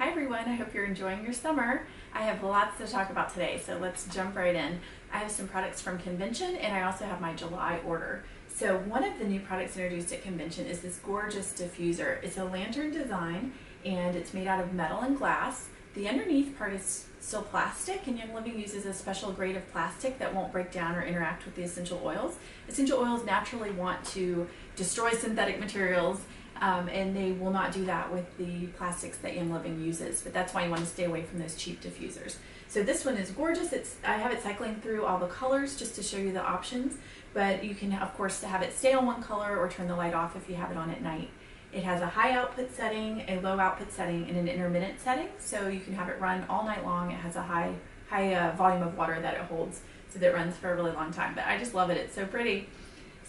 Hi everyone, I hope you're enjoying your summer. I have lots to talk about today, so let's jump right in. I have some products from convention and I also have my July order. So one of the new products introduced at convention is this gorgeous diffuser. It's a lantern design and it's made out of metal and glass. The underneath part is still plastic, and Young Living uses a special grade of plastic that won't break down or interact with the essential oils. Essential oils naturally want to destroy synthetic materials, and they will not do that with the plastics that Young Living uses, but that's why you want to stay away from those cheap diffusers. So this one is gorgeous. I have it cycling through all the colors just to show you the options, but you can of course have it stay on one color or turn the light off if you have it on at night. It has a high output setting, a low output setting, and an intermittent setting, so you can have it run all night long. It has a high volume of water that it holds, so that it runs for a really long time. But I just love it. It's so pretty.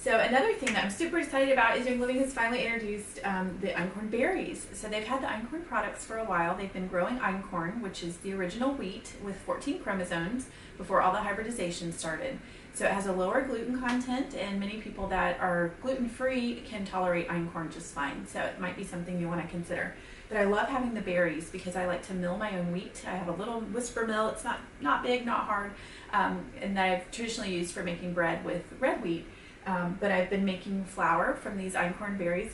So another thing that I'm super excited about is Young Living has finally introduced the einkorn berries. So they've had the einkorn products for a while. They've been growing einkorn, which is the original wheat with 14 chromosomes before all the hybridization started. So it has a lower gluten content, and many people that are gluten-free can tolerate einkorn just fine. So it might be something you want to consider. But I love having the berries because I like to mill my own wheat. I have a little whisper mill. It's not big, not hard, and that I've traditionally used for making bread with red wheat. But I've been making flour from these einkorn berries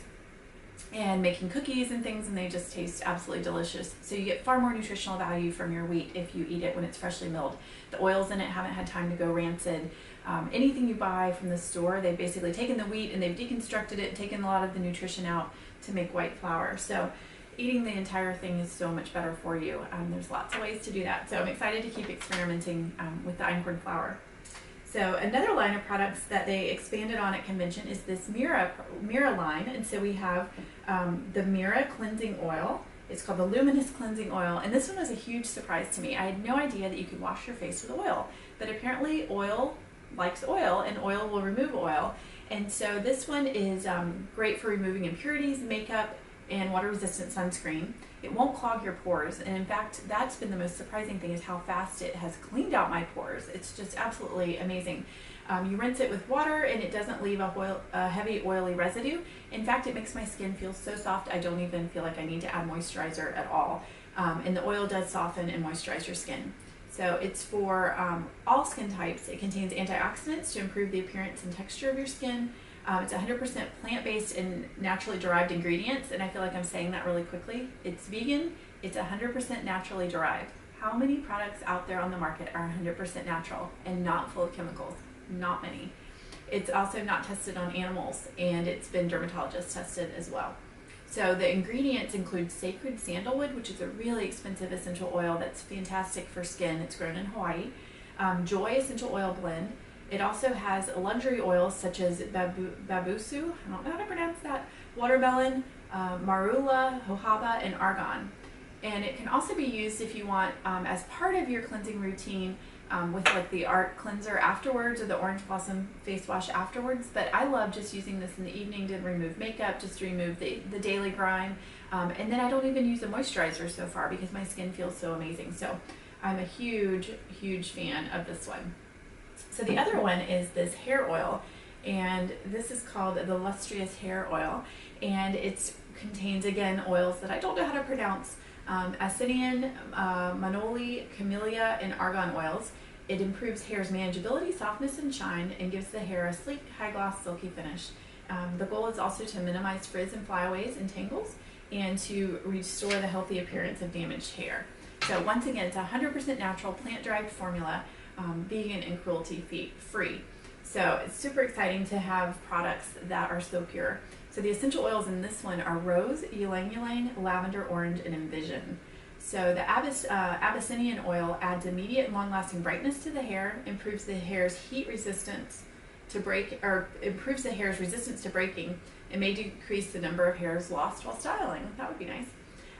and making cookies and things, and they just taste absolutely delicious. So you get far more nutritional value from your wheat if you eat it when it's freshly milled. The oils in it haven't had time to go rancid. Anything you buy from the store, they've basically taken the wheat and they've deconstructed it, taken a lot of the nutrition out to make white flour. So eating the entire thing is so much better for you. There's lots of ways to do that. So I'm excited to keep experimenting with the einkorn flour. So another line of products that they expanded on at convention is this Mirah line, and so we have the Mirah Cleansing Oil. It's called the Luminous Cleansing Oil, and this one was a huge surprise to me. I had no idea that you could wash your face with oil, but apparently oil likes oil, and oil will remove oil. And so this one is great for removing impurities, makeup, and water-resistant sunscreen. It won't clog your pores, and in fact, that's been the most surprising thing, is how fast it has cleaned out my pores. It's just absolutely amazing. You rinse it with water, and it doesn't leave a heavy oily residue. In fact, it makes my skin feel so soft, I don't even feel like I need to add moisturizer at all. And the oil does soften and moisturize your skin. So it's for all skin types. It contains antioxidants to improve the appearance and texture of your skin. It's 100% plant-based and naturally derived ingredients, and I feel like I'm saying that really quickly. It's vegan, it's 100% naturally derived. How many products out there on the market are 100% natural and not full of chemicals? Not many. It's also not tested on animals, and it's been dermatologist tested as well. So the ingredients include sacred sandalwood, which is a really expensive essential oil that's fantastic for skin. It's grown in Hawaii. Joy essential oil blend. It also has luxury oils such as babusu, I don't know how to pronounce that, watermelon, marula, jojoba, and argan. And it can also be used if you want as part of your cleansing routine with like the art cleanser afterwards or the orange blossom face wash afterwards. But I love just using this in the evening to remove makeup, just to remove the daily grime. And then I don't even use a moisturizer so far because my skin feels so amazing. So I'm a huge, huge fan of this one. So the other one is this hair oil, and this is called the Lustrous Hair Oil, and it contains, again, oils that I don't know how to pronounce, Asinian, Manoli, Camellia, and Argan oils. It improves hair's manageability, softness, and shine, and gives the hair a sleek, high-gloss, silky finish. The goal is also to minimize frizz and flyaways and tangles, and to restore the healthy appearance of damaged hair. So once again, it's a 100% natural, plant-derived formula, vegan and cruelty-free. So it's super exciting to have products that are so pure. So the essential oils in this one are rose, ylang ylang, lavender, orange, and envision. So the Abyssinian oil adds immediate and long-lasting brightness to the hair, improves the hair's resistance to breaking, and may decrease the number of hairs lost while styling. That would be nice.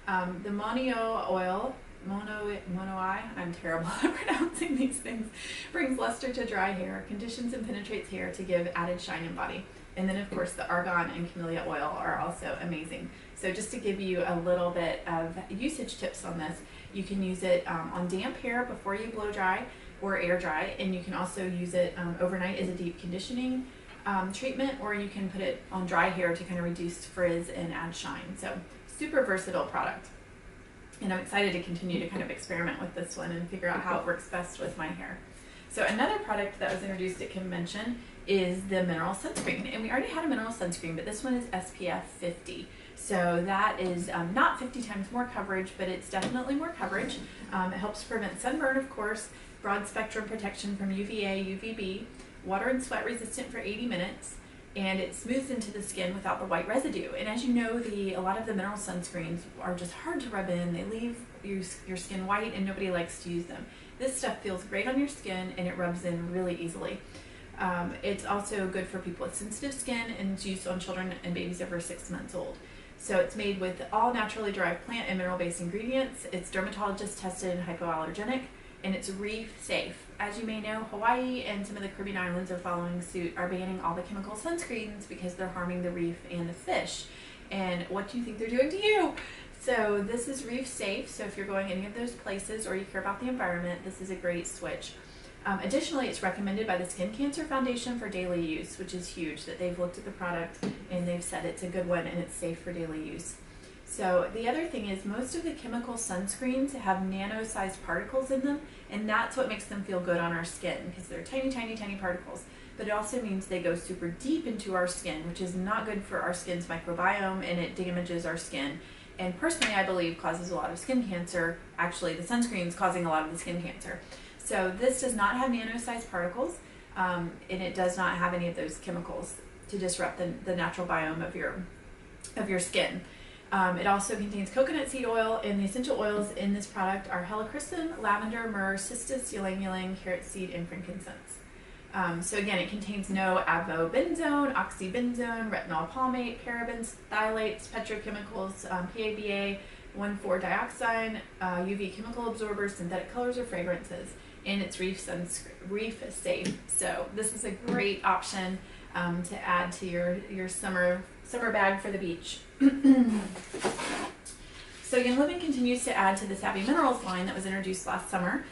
The Monio oil, Monoi, I'm terrible at pronouncing these things, brings luster to dry hair, conditions and penetrates hair to give added shine and body. And then of course the argan and camellia oil are also amazing. So just to give you a little bit of usage tips on this, you can use it on damp hair before you blow dry or air dry, and you can also use it overnight as a deep conditioning treatment, or you can put it on dry hair to kind of reduce frizz and add shine. So super versatile product. And I'm excited to continue to kind of experiment with this one and figure out how it works best with my hair. So another product that was introduced at convention is the mineral sunscreen. And we already had a mineral sunscreen, but this one is SPF 50. So that is not 50 times more coverage, but it's definitely more coverage. It helps prevent sunburn, of course, broad spectrum protection from UVA, UVB, water and sweat resistant for 80 minutes, and it smooths into the skin without the white residue. And as you know, a lot of the mineral sunscreens are just hard to rub in. They leave your skin white and nobody likes to use them. This stuff feels great on your skin and it rubs in really easily. It's also good for people with sensitive skin and it's used on children and babies over 6 months old. So it's made with all naturally derived plant and mineral-based ingredients. It's dermatologist tested and hypoallergenic, and it's reef safe. As you may know, Hawaii and some of the Caribbean islands are following suit, are banning all the chemical sunscreens because they're harming the reef and the fish. And what do you think they're doing to you? So this is reef safe, so if you're going any of those places or you care about the environment, this is a great switch. Additionally, it's recommended by the Skin Cancer Foundation for daily use, which is huge, that they've looked at the product and they've said it's a good one and it's safe for daily use. So the other thing is most of the chemical sunscreens have nano-sized particles in them, and that's what makes them feel good on our skin because they're tiny, tiny, tiny particles. But it also means they go super deep into our skin, which is not good for our skin's microbiome, and it damages our skin. And personally, I believe causes a lot of skin cancer. Actually, the sunscreen is causing a lot of the skin cancer. So this does not have nano-sized particles, and it does not have any of those chemicals to disrupt the natural biome of your skin. It also contains coconut seed oil, and the essential oils in this product are helichrysum, lavender, myrrh, cistus, ylang-ylang, carrot seed, and frankincense. So again, it contains no avobenzone, oxybenzone, retinol palmate, parabens, phthalates, petrochemicals, PABA, 1,4-dioxane, UV chemical absorbers, synthetic colors, or fragrances, and it's reef safe. So this is a great option to add to your summer bag for the beach. So Young Living continues to add to the Savvy Minerals line that was introduced last summer.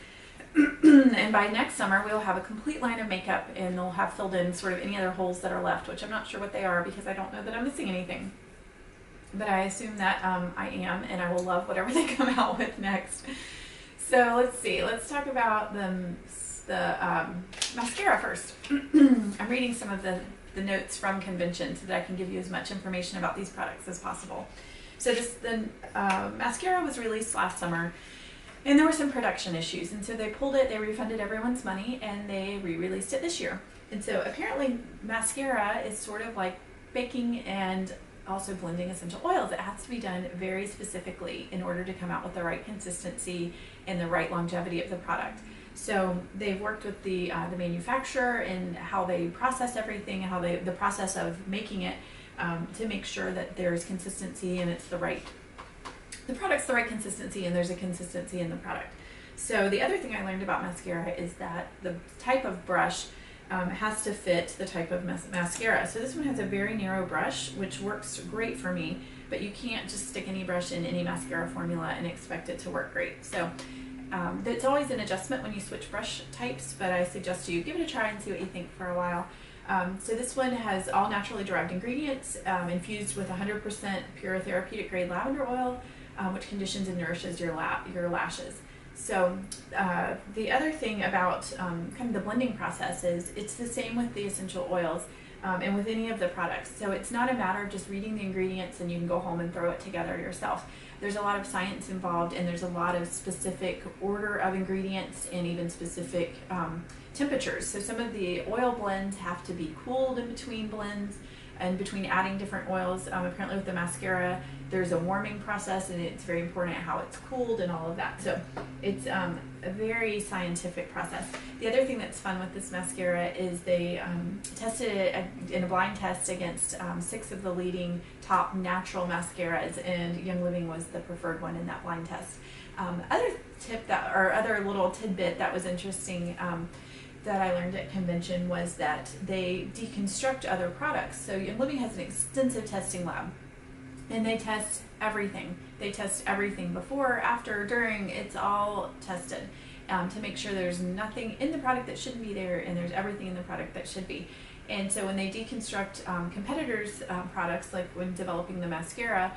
And by next summer, we'll have a complete line of makeup, and they'll have filled in sort of any other holes that are left, which I'm not sure what they are because I don't know that I'm missing anything. But I assume that I am, and I will love whatever they come out with next. So let's see. Let's talk about the mascara first. I'm reading some of the notes from convention so that I can give you as much information about these products as possible. So the mascara was released last summer, and there were some production issues, and so they pulled it, they refunded everyone's money, and they re-released it this year. And so apparently mascara is sort of like baking and also blending essential oils. It has to be done very specifically in order to come out with the right consistency and the right longevity of the product. So they've worked with the manufacturer and how they process everything, how the process of making it to make sure that there's consistency and it's the product's the right consistency and there's a consistency in the product. So the other thing I learned about mascara is that the type of brush has to fit the type of mascara. So this one has a very narrow brush, which works great for me, but you can't just stick any brush in any mascara formula and expect it to work great. So it's always an adjustment when you switch brush types, but I suggest you give it a try and see what you think for a while. So this one has all naturally derived ingredients infused with 100% pure therapeutic grade lavender oil, which conditions and nourishes your lashes. So the other thing about kind of the blending process is it's the same with the essential oils and with any of the products. So it's not a matter of just reading the ingredients and you can go home and throw it together yourself. There's a lot of science involved, and there's a lot of specific order of ingredients and even specific temperatures. So some of the oil blends have to be cooled in between blends and between adding different oils. Apparently with the mascara, there's a warming process, and it's very important how it's cooled and all of that. So it's a very scientific process. The other thing that's fun with this mascara is they tested it in a blind test against 6 of the leading top natural mascaras, and Young Living was the preferred one in that blind test. Other little tidbit that was interesting that I learned at convention was that they deconstruct other products. So Young Living has an extensive testing lab, and they test everything. They test everything before, after, during. It's all tested to make sure there's nothing in the product that shouldn't be there, and there's everything in the product that should be. And so when they deconstruct competitors' products, like when developing the mascara,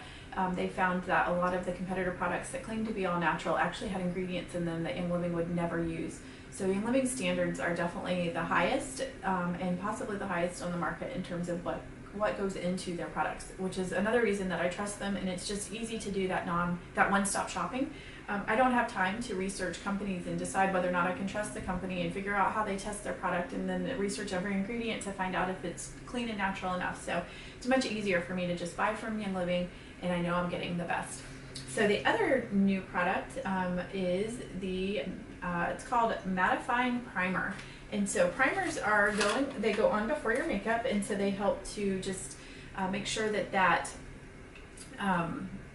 they found that a lot of the competitor products that claim to be all natural actually had ingredients in them that Young Living would never use. So Young Living standards are definitely the highest, and possibly the highest on the market in terms of what goes into their products, which is another reason that I trust them, and it's just easy to do that one-stop shopping. I don't have time to research companies and decide whether or not I can trust the company and figure out how they test their product and then research every ingredient to find out if it's clean and natural enough. So it's much easier for me to just buy from Young Living, and I know I'm getting the best. So the other new product is it's called Mattifying Primer. And so primers they go on before your makeup, and so they help to just make sure that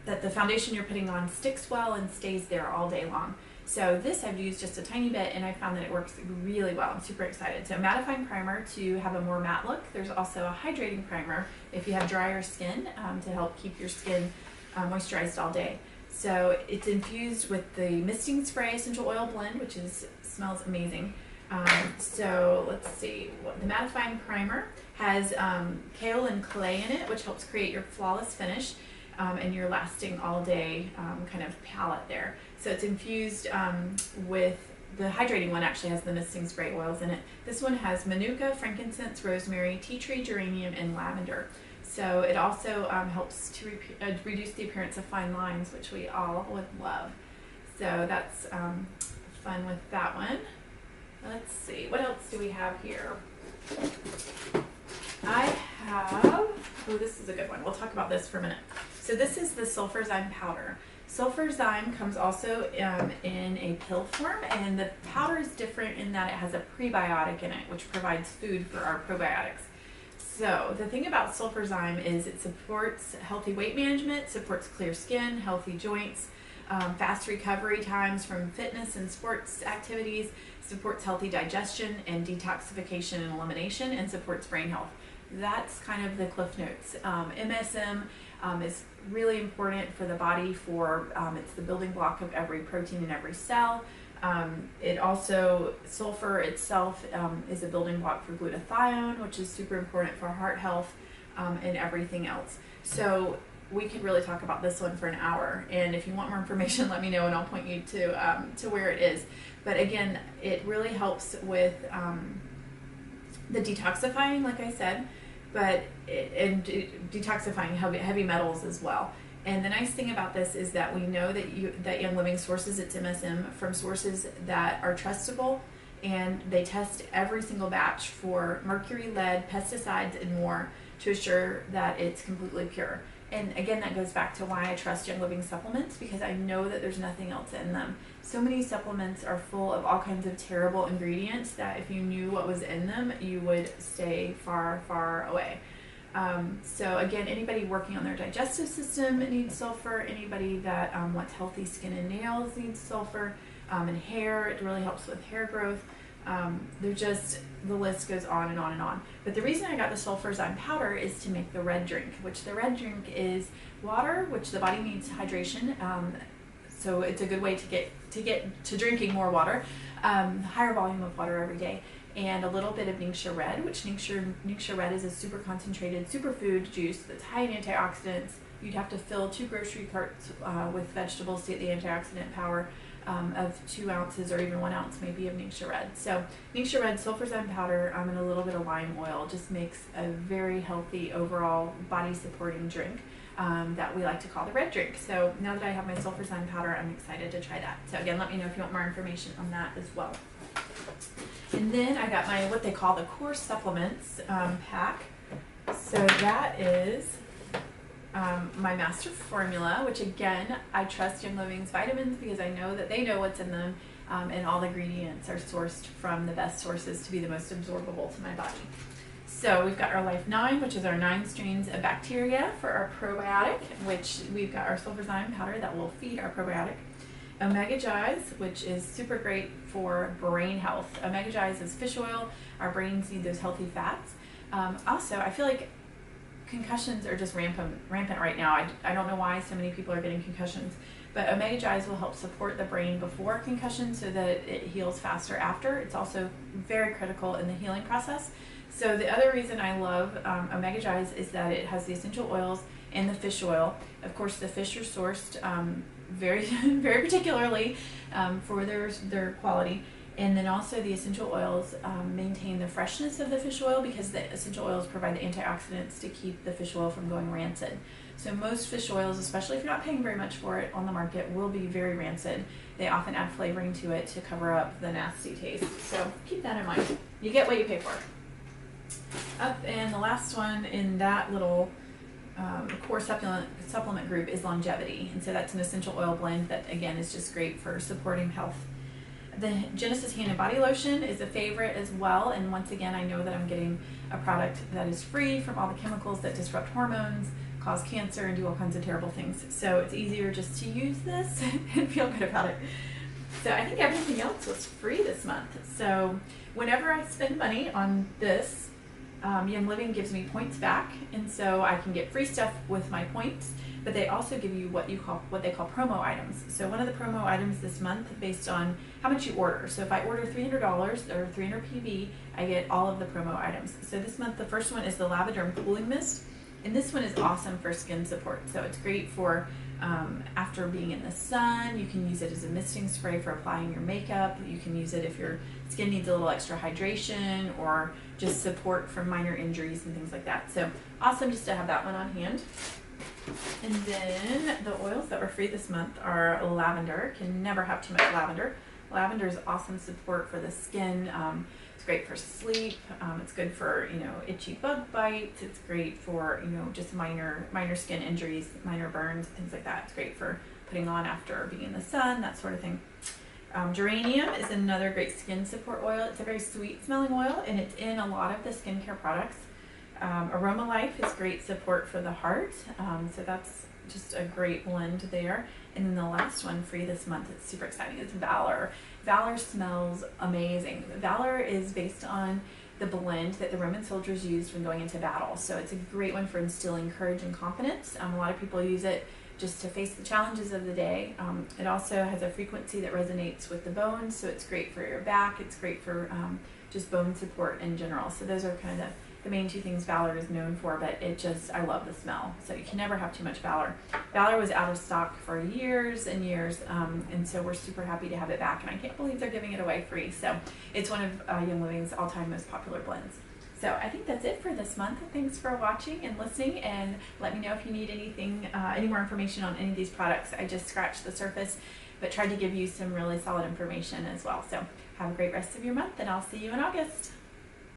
the foundation you're putting on sticks well and stays there all day long. So this I've used just a tiny bit, and I found that it works really well. I'm super excited. So mattifying primer to have a more matte look. There's also a hydrating primer if you have drier skin to help keep your skin moisturized all day. So it's infused with the misting spray essential oil blend, which smells amazing. So let's see, the mattifying primer has kaolin clay in it, which helps create your flawless finish and your lasting all day kind of palette there. So it's infused with the hydrating one actually has the misting spray oils in it. This one has manuka, frankincense, rosemary, tea tree, geranium, and lavender. So it also helps to reduce the appearance of fine lines, which we all would love. So that's fun with that one. Let's see, what else do we have here? I have, this is a good one. We'll talk about this for a minute. So this is the sulfurzyme powder. Sulfurzyme comes also in a pill form, and the powder is different in that it has a prebiotic in it, which provides food for our probiotics. So the thing about sulfurzyme is it supports healthy weight management, supports clear skin, healthy joints, fast recovery times from fitness and sports activities, supports healthy digestion and detoxification and elimination, and supports brain health. That's kind of the cliff notes. MSM is really important for the body it's the building block of every protein in every cell. It also, sulfur itself is a building block for glutathione, which is super important for heart health and everything else. So we could really talk about this one for an hour, and if you want more information, let me know and I'll point you to where it is. But again, it really helps with the detoxifying, like I said, and detoxifying heavy metals as well. And the nice thing about this is that we know that Young Living sources its MSM from sources that are trustable, and they test every single batch for mercury, lead, pesticides, and more to assure that it's completely pure. And again, that goes back to why I trust Young Living supplements, because I know that there's nothing else in them. So many supplements are full of all kinds of terrible ingredients that if you knew what was in them, you would stay far, far away. So again, anybody working on their digestive system needs sulfur. Anybody that wants healthy skin and nails needs sulfur. And hair, it really helps with hair growth. The list goes on and on and on. But the reason I got the sulfurzyme powder is to make the red drink, which the red drink is water, which the body needs hydration. So it's a good way to get to drinking more water, higher volume of water every day, and a little bit of Ningxia Red, which Ningxia Red is a super concentrated superfood juice that's high in antioxidants. You'd have to fill 2 grocery carts with vegetables to get the antioxidant power of 2 ounces or even 1 ounce maybe of Ningxia Red. So Ningxia Red, sulfurzyme powder, and a little bit of lime oil just makes a very healthy overall body supporting drink that we like to call the red drink. So now that I have my sulfurzyme powder, I'm excited to try that. So again, let me know if you want more information on that as well. And then I got my what they call the core supplements pack. So that is my master formula, which again, I trust Young Living's vitamins because I know that they know what's in them, and all the ingredients are sourced from the best sources to be the most absorbable to my body. So we've got our Life 9, which is our 9 strains of bacteria for our probiotic, which we've got our sulfurzyme powder that will feed our probiotic. Omega Gize, which is super great for brain health. Omega Gize is fish oil. Our brains need those healthy fats. Also, I feel like concussions are just rampant right now. I don't know why so many people are getting concussions, but Omega Gize will help support the brain before concussion so that it heals faster after. It's also very critical in the healing process. So the other reason I love Omega Gize is that it has the essential oils and the fish oil. Of course, the fish are sourced very, very particularly for their quality. And then also the essential oils maintain the freshness of the fish oil, because the essential oils provide the antioxidants to keep the fish oil from going rancid. So most fish oils, especially if you're not paying very much for it on the market, will be very rancid. They often add flavoring to it to cover up the nasty taste. So keep that in mind. You get what you pay for. And the last one in that little core supplement group is longevity. And so that's an essential oil blend that, again, is just great for supporting health. The Genesis Hand and Body Lotion is a favorite as well, and once again, I know that I'm getting a product that is free from all the chemicals that disrupt hormones, cause cancer, and do all kinds of terrible things. So it's easier just to use this and feel good about it. So I think everything else was free this month. So whenever I spend money on this, Young Living gives me points back, and so I can get free stuff with my points. But they also give you what they call promo items. So one of the promo items this month, based on how much you order. So if I order $300 or 300 PV, I get all of the promo items. So this month, the first one is the Lavaderm Cooling Mist, and this one is awesome for skin support. So it's great for after being in the sun. You can use it as a misting spray for applying your makeup. You can use it if your skin needs a little extra hydration or just support from minor injuries and things like that. So awesome just to have that one on hand. And then the oils that were free this month are lavender. Can never have too much lavender. Lavender is awesome support for the skin. It's great for sleep. It's good for, itchy bug bites. It's great for, just minor skin injuries, minor burns, things like that. It's great for putting on after being in the sun, that sort of thing. Geranium is another great skin support oil. It's a very sweet smelling oil, and it's in a lot of the skincare products. Aroma Life is great support for the heart, so that's just a great blend there. And then the last one free this month, it's super exciting, is Valor. Valor smells amazing. Valor is based on the blend that the Roman soldiers used when going into battle. So it's a great one for instilling courage and confidence. A lot of people use it just to face the challenges of the day. It also has a frequency that resonates with the bones, so it's great for your back. It's great for just bone support in general. So those are kind of the main two things Valor is known for, but I love the smell. So you can never have too much Valor. Valor was out of stock for years and years, and so we're super happy to have it back, and I can't believe they're giving it away free. So it's one of Young Living's all-time most popular blends. So I think that's it for this month. Thanks for watching and listening, and let me know if you need anything, any more information on any of these products. I just scratched the surface, but tried to give you some really solid information as well. So have a great rest of your month, and I'll see you in August.